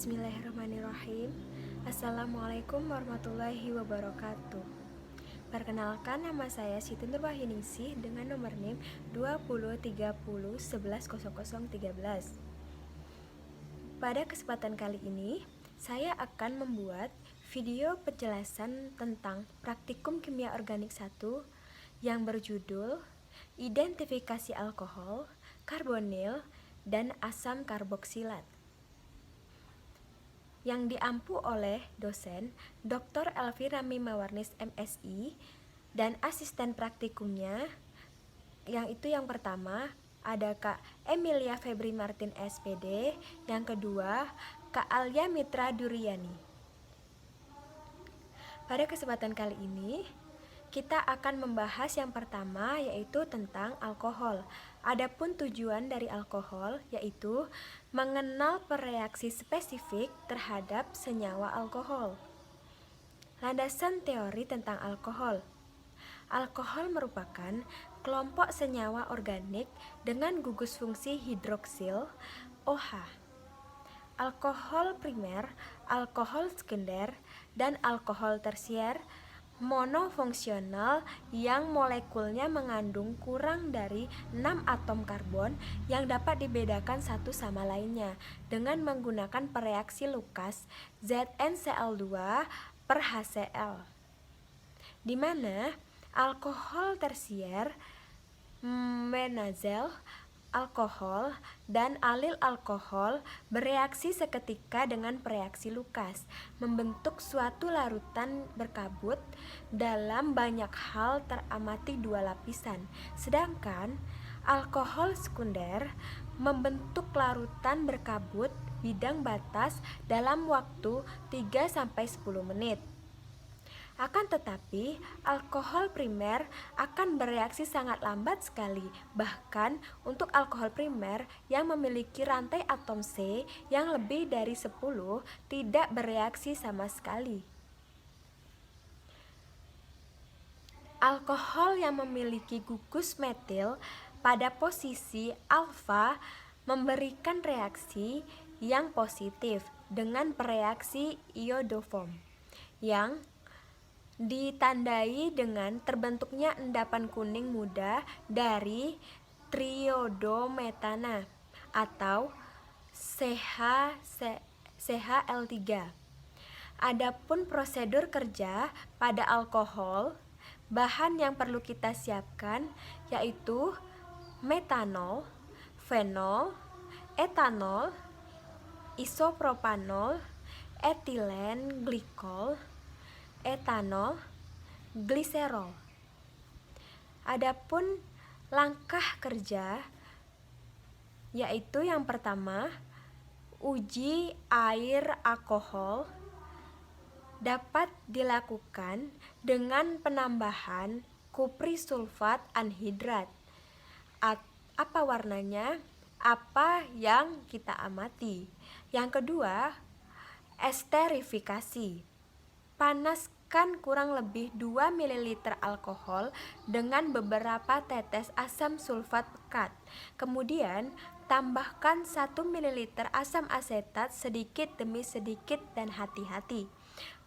Bismillahirrahmanirrahim. Assalamualaikum warahmatullahi wabarakatuh. Perkenalkan, nama saya Siti Nurwahiningsih dengan nomor NIM 2030110013. Pada kesempatan kali ini, saya akan membuat video penjelasan tentang praktikum kimia organik 1 yang berjudul Identifikasi alkohol, karbonil, dan asam karboksilat, yang diampu oleh dosen Dr. Elvira Mimawarnis MSI dan asisten praktikumnya, yang pertama ada Kak Emilia Febri Martin SPD, yang kedua Kak Alia Mitra Duryani. Pada kesempatan kali ini kita akan membahas yang pertama, yaitu tentang alkohol. Adapun tujuan dari alkohol yaitu mengenal bereaksi spesifik terhadap senyawa alkohol. Landasan teori tentang alkohol. Alkohol merupakan kelompok senyawa organik dengan gugus fungsi hidroksil OH. Alkohol primer, alkohol sekunder, dan alkohol tersier monofungsional yang molekulnya mengandung kurang dari 6 atom karbon yang dapat dibedakan satu sama lainnya dengan menggunakan pereaksi Lucas ZnCl2 per HCl, di mana alkohol tersier, menazel alkohol, dan alil alkohol bereaksi seketika dengan pereaksi Lucas, membentuk suatu larutan berkabut dalam banyak hal teramati 2 lapisan. Sedangkan alkohol sekunder membentuk larutan berkabut bidang batas dalam waktu 3-10 menit. Akan tetapi, alkohol primer akan bereaksi sangat lambat sekali. Bahkan untuk alkohol primer yang memiliki rantai atom C yang lebih dari 10 tidak bereaksi sama sekali. Alkohol yang memiliki gugus metil pada posisi alfa memberikan reaksi yang positif dengan bereaksi iodoform yang ditandai dengan terbentuknya endapan kuning muda dari triodometana atau CHL3. Adapun prosedur kerja pada alkohol, bahan yang perlu kita siapkan yaitu metanol, fenol, etanol, isopropanol, etilen glikol, etanol, gliserol. Adapun langkah kerja yaitu yang pertama, uji air alkohol dapat dilakukan dengan penambahan kuprisulfat anhidrat. Apa warnanya? Apa yang kita amati? Yang kedua, esterifikasi. Panaskan kurang lebih 2 ml alkohol dengan beberapa tetes asam sulfat pekat. Kemudian, tambahkan 1 ml asam asetat sedikit demi sedikit dan hati-hati.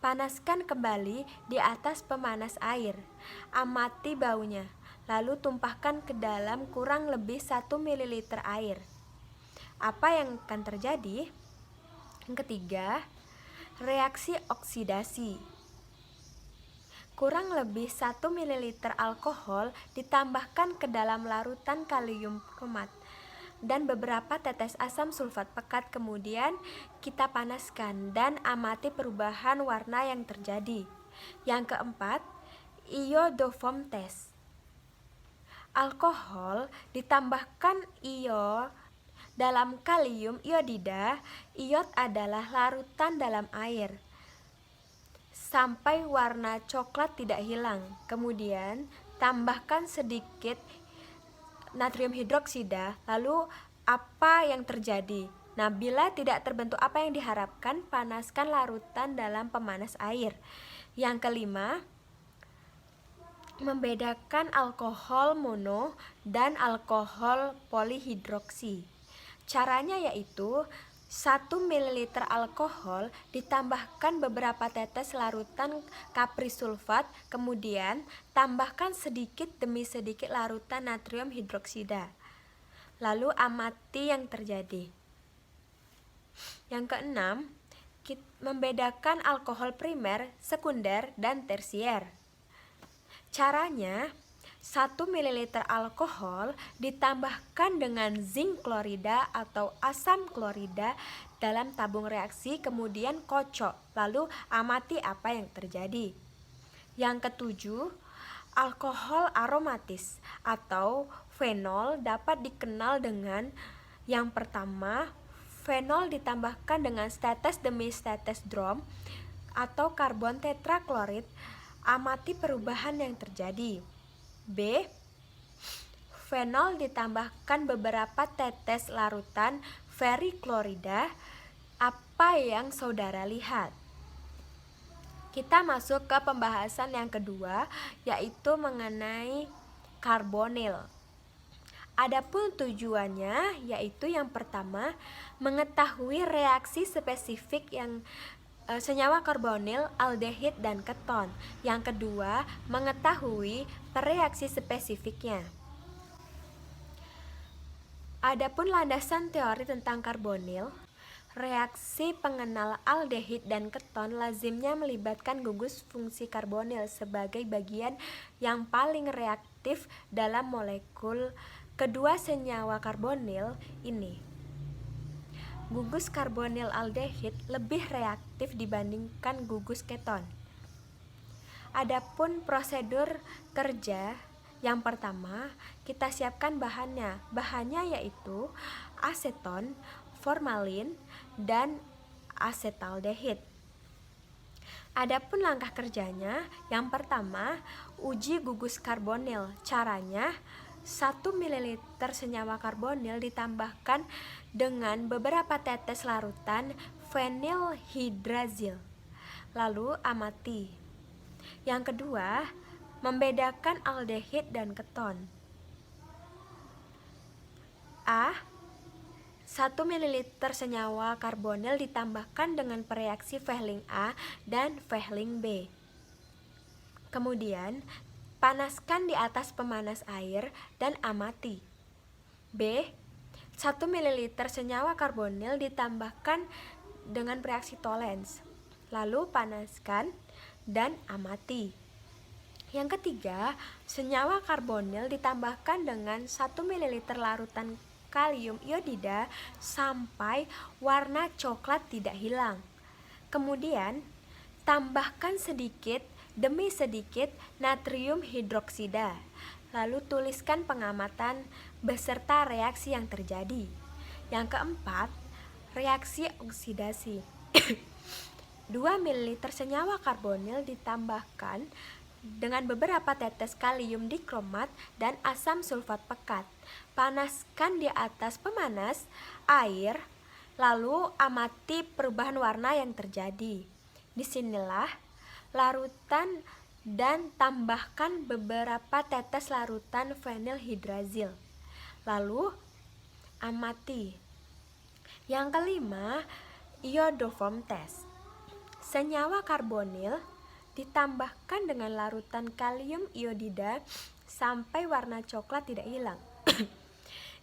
Panaskan kembali di atas pemanas air. Amati baunya. Lalu tumpahkan ke dalam kurang lebih 1 ml air. Apa yang akan terjadi? Yang ketiga, reaksi oksidasi. Kurang lebih 1 ml alkohol ditambahkan ke dalam larutan kalium kromat dan beberapa tetes asam sulfat pekat. Kemudian kita panaskan dan amati perubahan warna yang terjadi. Yang keempat, iodoform test. Alkohol ditambahkan iod dalam kalium iodida. Iod adalah larutan dalam air sampai warna coklat tidak hilang. Kemudian tambahkan sedikit natrium hidroksida. Lalu apa yang terjadi? Nah, bila tidak terbentuk apa yang diharapkan, panaskan larutan dalam pemanas air. Yang kelima, membedakan alkohol mono dan alkohol polihidroksi. Caranya yaitu 1 ml alkohol ditambahkan beberapa tetes larutan kaprisulfat, kemudian tambahkan sedikit demi sedikit larutan natrium hidroksida. Lalu amati yang terjadi. Yang keenam, membedakan alkohol primer, sekunder, dan tersier. Caranya, 1 ml alkohol ditambahkan dengan zinc klorida atau asam klorida dalam tabung reaksi, kemudian kocok, lalu amati apa yang terjadi. Yang ketujuh, alkohol aromatis atau fenol dapat dikenal dengan yang pertama, fenol ditambahkan dengan tetes demi tetes brom atau karbon tetraklorid, amati perubahan yang terjadi. B. Fenol ditambahkan beberapa tetes larutan veriklorida. Apa yang saudara lihat? Kita masuk ke pembahasan yang kedua, yaitu mengenai karbonil. Adapun tujuannya yaitu yang pertama, mengetahui reaksi spesifik yang senyawa karbonil, aldehid, dan keton. Yang kedua, mengetahui reaksi spesifiknya. Adapun landasan teori tentang karbonil, reaksi pengenal aldehid dan keton lazimnya melibatkan gugus fungsi karbonil sebagai bagian yang paling reaktif dalam molekul kedua senyawa karbonil ini. Gugus karbonil aldehid lebih reaktif dibandingkan gugus keton. Adapun prosedur kerja, yang pertama, kita siapkan bahannya. Bahannya yaitu aseton, formalin, dan asetaldehid. Adapun langkah kerjanya, yang pertama, uji gugus karbonil. Caranya, 1 ml senyawa karbonil ditambahkan dengan beberapa tetes larutan fenilhydrazil. Lalu amati. Yang kedua, membedakan aldehid dan keton. A. 1 ml senyawa karbonil ditambahkan dengan reaksi Fehling A dan Fehling B. Kemudian, panaskan di atas pemanas air dan amati. B. 1 ml senyawa karbonil ditambahkan dengan reaksi Tollens. Lalu panaskan dan amati. Yang ketiga, senyawa karbonil ditambahkan dengan 1 ml larutan kalium iodida sampai warna coklat tidak hilang. Kemudian, tambahkan sedikit demi sedikit natrium hidroksida. Lalu tuliskan pengamatan beserta reaksi yang terjadi. Yang keempat, reaksi oksidasi. 2 ml senyawa karbonil ditambahkan dengan beberapa tetes kalium dikromat dan asam sulfat pekat. Panaskan di atas pemanas air, lalu amati perubahan warna yang terjadi. Disinilah larutan dan tambahkan beberapa tetes larutan fenilhydrazil. Lalu amati. Yang kelima, iodoform test. Senyawa karbonil ditambahkan dengan larutan kalium iodida sampai warna coklat tidak hilang.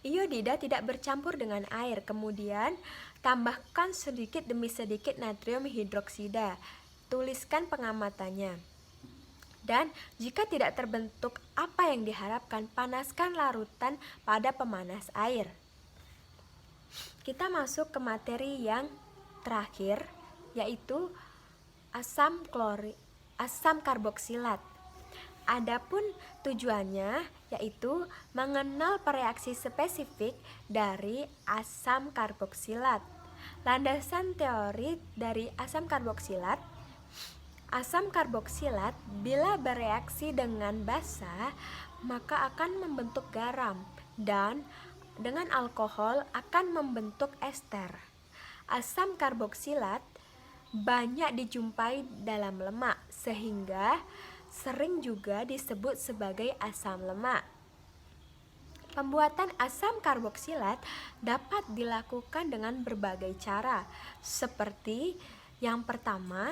Iodida tidak bercampur dengan air. Kemudian tambahkan sedikit demi sedikit natrium hidroksida. Tuliskan pengamatannya. Dan jika tidak terbentuk apa yang diharapkan, panaskan larutan pada pemanas air. Kita masuk ke materi yang terakhir, yaitu asam karboksilat. Adapun tujuannya yaitu mengenal reaksi spesifik dari asam karboksilat. Landasan teori dari asam karboksilat. Asam karboksilat bila bereaksi dengan basa maka akan membentuk garam dan dengan alkohol akan membentuk ester. Asam karboksilat banyak dijumpai dalam lemak sehingga sering juga disebut sebagai asam lemak. Pembuatan asam karboksilat dapat dilakukan dengan berbagai cara, seperti yang pertama,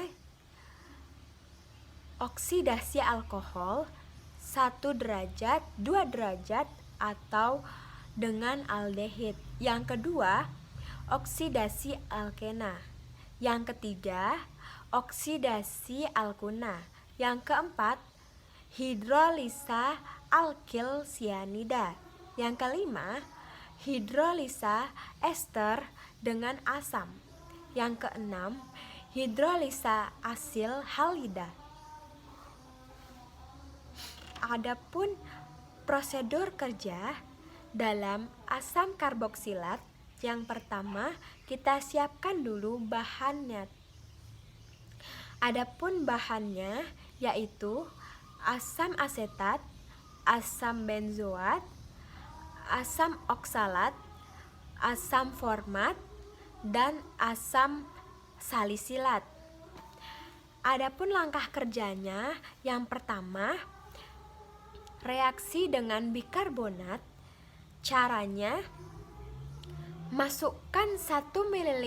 oksidasi alkohol 1 derajat, 2 derajat, atau dengan aldehid. Yang kedua, oksidasi alkena. Yang ketiga, oksidasi alkuna. Yang keempat, hidrolisa alkil sianida. Yang kelima, hidrolisa ester dengan asam. Yang keenam, hidrolisa asil halida. Adapun prosedur kerja dalam asam karboksilat, yang pertama kita siapkan dulu bahannya. Adapun bahannya yaitu asam asetat, asam benzoat, asam oksalat, asam format, dan asam salisilat. Adapun langkah kerjanya, yang pertama, reaksi dengan bikarbonat. Caranya, masukkan 1 ml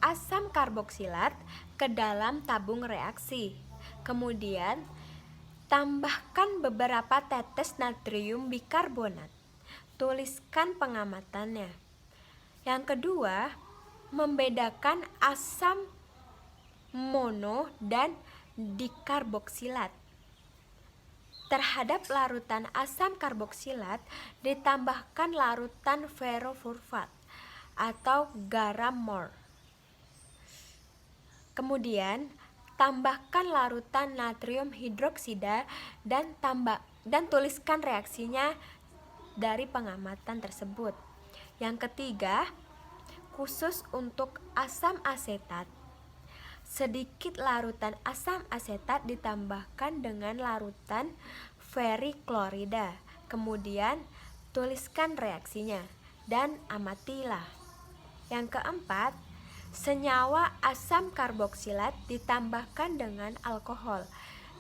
asam karboksilat ke dalam tabung reaksi. Kemudian, tambahkan beberapa tetes natrium bikarbonat. Tuliskan pengamatannya. Yang kedua, membedakan asam mono dan dikarboksilat. Terhadap larutan asam karboksilat ditambahkan larutan ferrofurfat atau garam mor. Kemudian tambahkan larutan natrium hidroksida dan tuliskan reaksinya dari pengamatan tersebut. Yang ketiga, khusus untuk asam asetat, sedikit larutan asam asetat ditambahkan dengan larutan feriklorida. Kemudian tuliskan reaksinya dan amatilah. Yang keempat, senyawa asam karboksilat ditambahkan dengan alkohol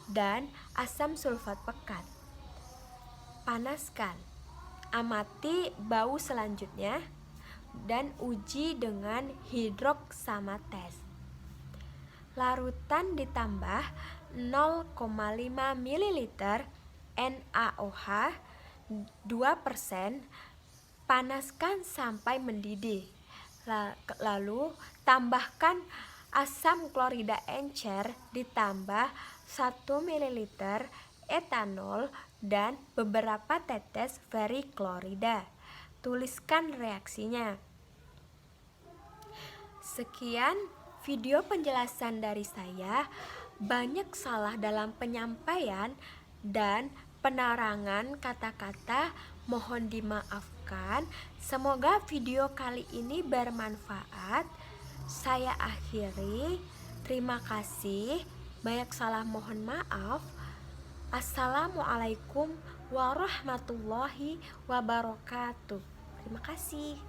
dan asam sulfat pekat. Panaskan, amati bau selanjutnya, dan uji dengan hidroksamates. Larutan ditambah 0,5 ml NaOH 2%, panaskan sampai mendidih. Lalu tambahkan asam klorida encer ditambah 1 ml etanol dan beberapa tetes feriklorida. Tuliskan reaksinya. Sekian video penjelasan dari saya. Banyak salah dalam penyampaian dan penerangan kata-kata, mohon dimaafkan. Semoga video kali ini bermanfaat. Saya akhiri. Terima kasih. Banyak salah mohon maaf. Assalamualaikum warahmatullahi wabarakatuh. Terima kasih.